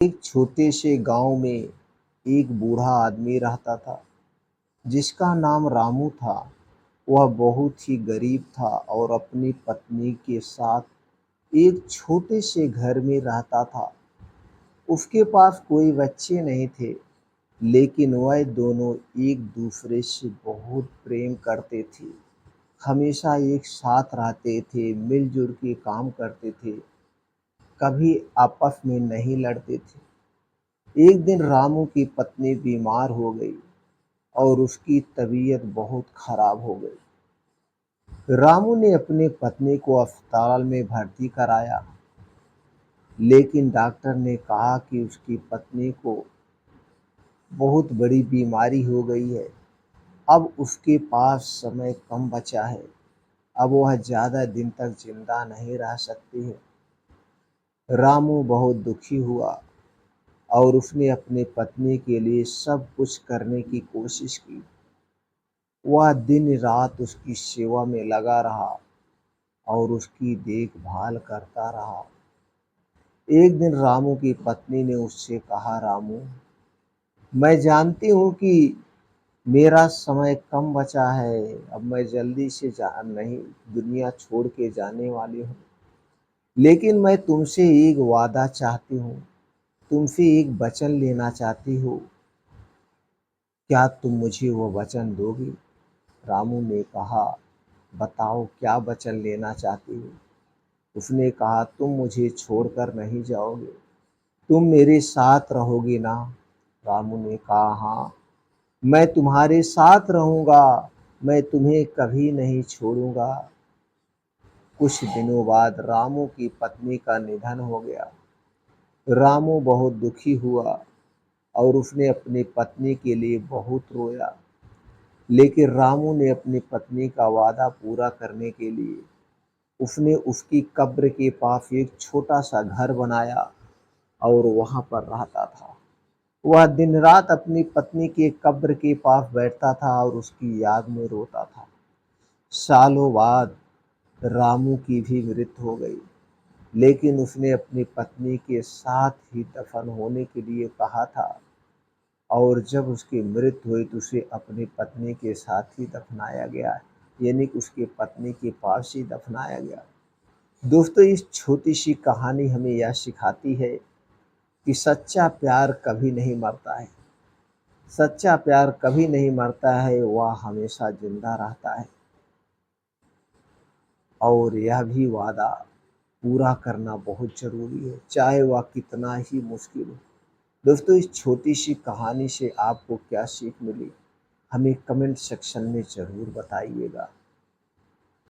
एक छोटे से गांव में एक बूढ़ा आदमी रहता था जिसका नाम रामू था। वह बहुत ही गरीब था और अपनी पत्नी के साथ एक छोटे से घर में रहता था। उसके पास कोई बच्चे नहीं थे, लेकिन वह दोनों एक दूसरे से बहुत प्रेम करते थे। हमेशा एक साथ रहते थे, मिलजुल के काम करते थे, कभी आपस में नहीं लड़ते थे। एक दिन रामू की पत्नी बीमार हो गई और उसकी तबीयत बहुत खराब हो गई। रामू ने अपनी पत्नी को अस्पताल में भर्ती कराया, लेकिन डॉक्टर ने कहा कि उसकी पत्नी को बहुत बड़ी बीमारी हो गई है। अब उसके पास समय कम बचा है। अब वह ज़्यादा दिन तक जिंदा नहीं रह सकती है। रामू बहुत दुखी हुआ और उसने अपनी पत्नी के लिए सब कुछ करने की कोशिश की। वह दिन रात उसकी सेवा में लगा रहा और उसकी देखभाल करता रहा। एक दिन रामू की पत्नी ने उससे कहा, रामू, मैं जानती हूँ कि मेरा समय कम बचा है। अब मैं जल्दी से नहीं दुनिया छोड़ के जाने वाली हूँ, लेकिन मैं तुमसे एक वादा चाहती हूँ, तुमसे एक वचन लेना चाहती हूँ। क्या तुम मुझे वो वचन दोगी? रामू ने कहा, बताओ क्या वचन लेना चाहती हो? उसने कहा, तुम मुझे छोड़कर नहीं जाओगे, तुम मेरे साथ रहोगी ना? रामू ने कहा, हाँ, मैं तुम्हारे साथ रहूंगा, मैं तुम्हें कभी नहीं छोड़ूंगा। कुछ दिनों बाद रामू की पत्नी का निधन हो गया। रामू बहुत दुखी हुआ और उसने अपनी पत्नी के लिए बहुत रोया। लेकिन रामू ने अपनी पत्नी का वादा पूरा करने के लिए उसने उसकी कब्र के पास एक छोटा सा घर बनाया और वहां पर रहता था। वह दिन रात अपनी पत्नी के कब्र के पास बैठता था और उसकी याद में रोता था। सालों बाद रामू की भी मृत्यु हो गई, लेकिन उसने अपनी पत्नी के साथ ही दफन होने के लिए कहा था। और जब उसकी मृत्यु हुई तो उसे अपनी पत्नी के साथ ही दफनाया गया, यानी कि उसकी पत्नी के पास ही दफनाया गया। दोस्तों, इस छोटी सी कहानी हमें यह सिखाती है कि सच्चा प्यार कभी नहीं मरता है। सच्चा प्यार कभी नहीं मरता है, वह हमेशा जिंदा रहता है। और यह भी वादा पूरा करना बहुत ज़रूरी है, चाहे वह कितना ही मुश्किल हो। दोस्तों, इस छोटी सी कहानी से आपको क्या सीख मिली, हमें कमेंट सेक्शन में ज़रूर बताइएगा।